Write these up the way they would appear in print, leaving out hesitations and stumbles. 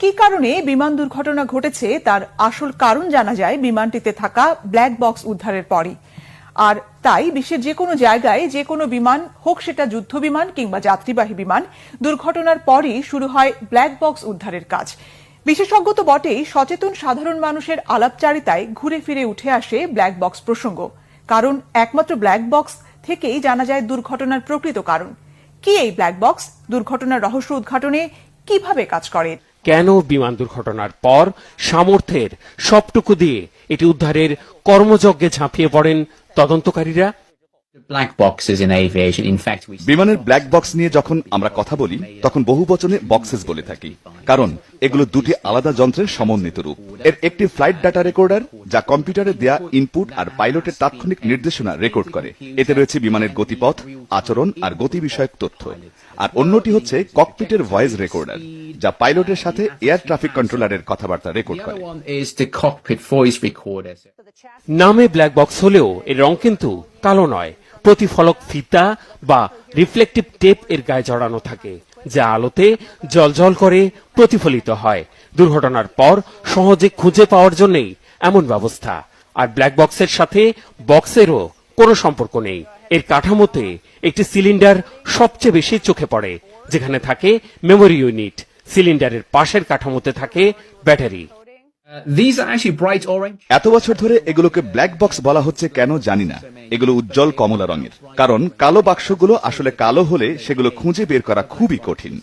কি কারণে বিমান দুর্ঘটনা ঘটেছে তার আসল কারণ জানা যায় বিমানটিতে থাকা ব্ল্যাক বক্স উদ্ধারের পরই। আর তাই বিশ্বের যে কোনো জায়গায় যে কোনো বিমান হোক সেটা যুদ্ধ বিমান কিংবা যাত্রীবাহী বিমান দুর্ঘটনার পরই শুরু হয় ব্ল্যাক বক্স উদ্ধারের কাজ। বিশেষজ্ঞ তো বটেই, সচেতন সাধারণ মানুষের আলাপচারিতায় ঘুরে ফিরে উঠে আসে ব্ল্যাক বক্স প্রসঙ্গ। কারণ একমাত্র ব্ল্যাক বক্স থেকেই জানা যায় দুর্ঘটনার প্রকৃত কারণ কি। এই ব্ল্যাক বক্স দুর্ঘটনার রহস্য উদ্ঘাটনে কিভাবে কাজ করে, কেন বিমান দুর্ঘটনার পর সামর্থ্যের সবটুকু দিয়ে এটি উদ্ধারের কর্মযজ্ঞে ঝাঁপিয়ে পড়েন তদন্তকারীরা। বিমানের ব্ল্যাক বক্স নিয়ে যখন আমরা কথা বলি তখন বহুবচনে বক্সেস বলে থাকি, কারণ এগুলো দুটি আলাদা যন্ত্রের সমন্বিত রূপ। এর একটি ফ্লাইট ডাটা রেকর্ডার যা কম্পিউটারে দেয়া ইনপুট আর পাইলটের তাৎক্ষণিক নির্দেশনা রেকর্ড করে। এতে রয়েছে বিমানের গতিপথ, আচরণ আর গতি বিষয়ক তথ্য। আর অন্যটি হচ্ছে ককপিটের ভয়েস রেকর্ডার, যা পাইলটের সাথে এয়ার ট্রাফিক কন্ট্রোলারের কথাবার্তা রেকর্ড করে। নামে ব্ল্যাক বক্স হলেও এর রং কিন্তু কালো নয়। প্রতিফলক ফিতা বা রিফ্লেকটিভ টেপ এর গায়ে জড়ানো থাকে, যা আলোতে জ্বলজ্বল করে প্রতিফলিত হয়। দুর্ঘটনার পর সহজে খুঁজে পাওয়ার জন্যই এমন ব্যবস্থা। আর ব্ল্যাক বক্সের সাথে বক্সেরও কোনো সম্পর্ক নেই। এর কাঠামোতে একটি সিলিন্ডার সবচেয়ে বেশি চোখে পড়ে, যেখানে থাকে মেমোরি ইউনিট। সিলিন্ডারের পাশের কাঠামোতে থাকে ব্যাটারি। এত বছর ধরে এগুলোকে ব্ল্যাক বক্স বলা হচ্ছে কেন জানি না। এগুলো উজ্জ্বল কমলা রঙের, কারণ কালো বাক্সগুলো আসলে কালো হলে সেগুলো খুঁজে বের করা খুবই কঠিন।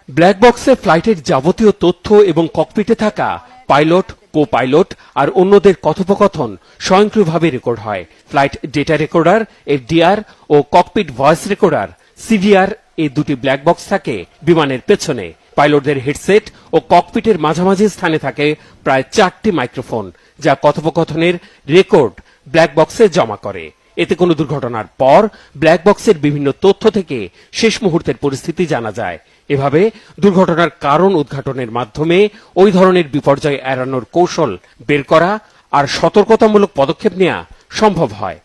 ব্ল্যাক বক্সে ফ্লাইটের যাবতীয় তথ্য এবং ককপিটে থাকা পাইলট, কো পাইলট আর অন্যদের কথোপকথন স্বয়ংক্রিয়ভাবে রেকর্ড হয়। ফ্লাইট ডেটা রেকর্ডার এফডিআর ও ককপিট ভয়েস রেকর্ডার সিভিআর এই দুটি ব্ল্যাক বক্স থাকে বিমানের পেছনে। পাইলটদের হেডসেট ও ককপিটের মাঝামাঝি স্থানে থাকে প্রায় 4টি মাইক্রোফোন, যা কথোপকথনের রেকর্ড ব্ল্যাক বক্সে জমা করে। এতে কোনো দুর্ঘটনার পর ব্ল্যাক বক্সের বিভিন্ন তথ্য থেকে শেষ মুহূর্তের পরিস্থিতি জানা যায়। এভাবে দুর্ঘটনার কারণ উদ্ঘাটনের মাধ্যমে ওই ধরনের বিপর্যয় এড়ানোর কৌশল বের করা আর সতর্কতামূলক পদক্ষেপ নেওয়া সম্ভব হয়।